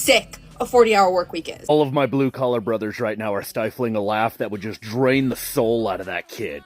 sick a 40-hour work week is. All of my blue-collar brothers right now are stifling a laugh that would just drain the soul out of that kid.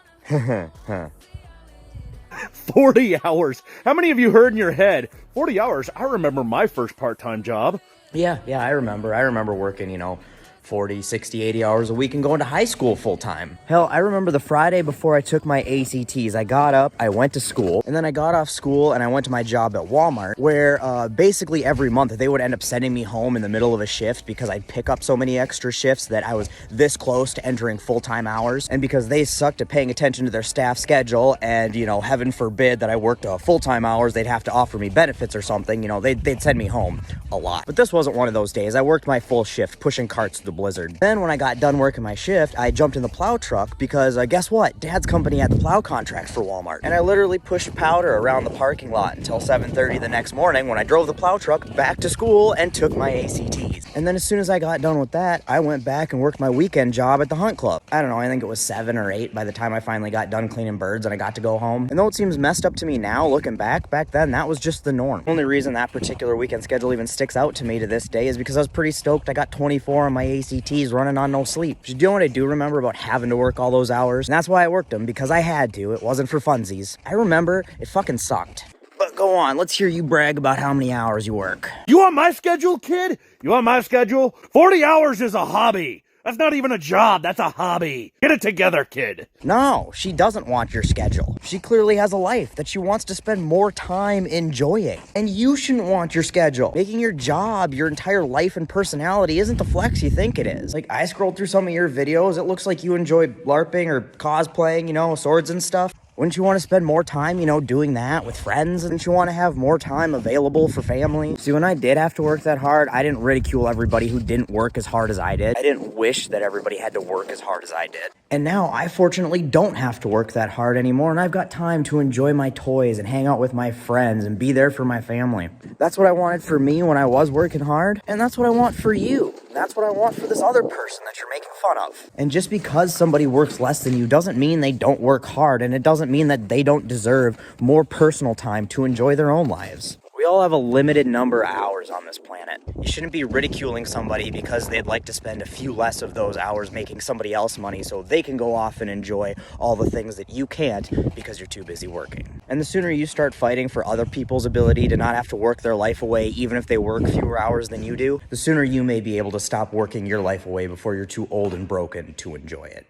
40 hours. How many of you heard in your head, 40 hours? I remember my first part-time job. Yeah, I remember working, 40, 60, 80 hours a week and going to high school full time. Hell, I remember the Friday before I took my ACTs. I got up, I went to school, and then I got off school and I went to my job at Walmart, where basically every month they would end up sending me home in the middle of a shift because I'd pick up so many extra shifts that I was this close to entering full-time hours. And because they sucked at paying attention to their staff schedule and, heaven forbid that I worked full-time hours, they'd have to offer me benefits or something, they'd send me home a lot. But this wasn't one of those days. I worked my full shift pushing carts through the blizzard. Then when I got done working my shift, I jumped in the plow truck because guess what? Dad's company had the plow contract for Walmart. And I literally pushed powder around the parking lot until 7:30 the next morning when I drove the plow truck back to school and took my ACTs. And then as soon as I got done with that, I went back and worked my weekend job at the hunt club. I don't know, I think it was 7 or 8 by the time I finally got done cleaning birds and I got to go home. And though it seems messed up to me now, looking back then that was just the norm. The only reason that particular weekend schedule even sticks out to me to this day is because I was pretty stoked I got 24 on my ACTs running on no sleep. You know what I do remember about having to work all those hours? And that's why I worked them, because I had to. It wasn't for funsies. I remember it fucking sucked. But go on, let's hear you brag about how many hours you work. You want my schedule, kid? You want my schedule? 40 hours is a hobby. That's not even a job, that's a hobby. Get it together, kid. No, she doesn't want your schedule. She clearly has a life that she wants to spend more time enjoying. And you shouldn't want your schedule. Making your job your entire life and personality isn't the flex you think it is. Like, I scrolled through some of your videos, it looks like you enjoy LARPing or cosplaying, swords and stuff. Wouldn't you want to spend more time, doing that with friends? Wouldn't you want to have more time available for family? See, when I did have to work that hard, I didn't ridicule everybody who didn't work as hard as I did. I didn't wish that everybody had to work as hard as I did. And now I fortunately don't have to work that hard anymore, and I've got time to enjoy my toys and hang out with my friends and be there for my family. That's what I wanted for me when I was working hard, and that's what I want for you. That's what I want for this other person that you're making fun of. And just because somebody works less than you doesn't mean they don't work hard, and it doesn't mean that they don't deserve more personal time to enjoy their own lives. We all have a limited number of hours on this planet. You shouldn't be ridiculing somebody because they'd like to spend a few less of those hours making somebody else money so they can go off and enjoy all the things that you can't because you're too busy working. And the sooner you start fighting for other people's ability to not have to work their life away even if they work fewer hours than you do, the sooner you may be able to stop working your life away before you're too old and broken to enjoy it.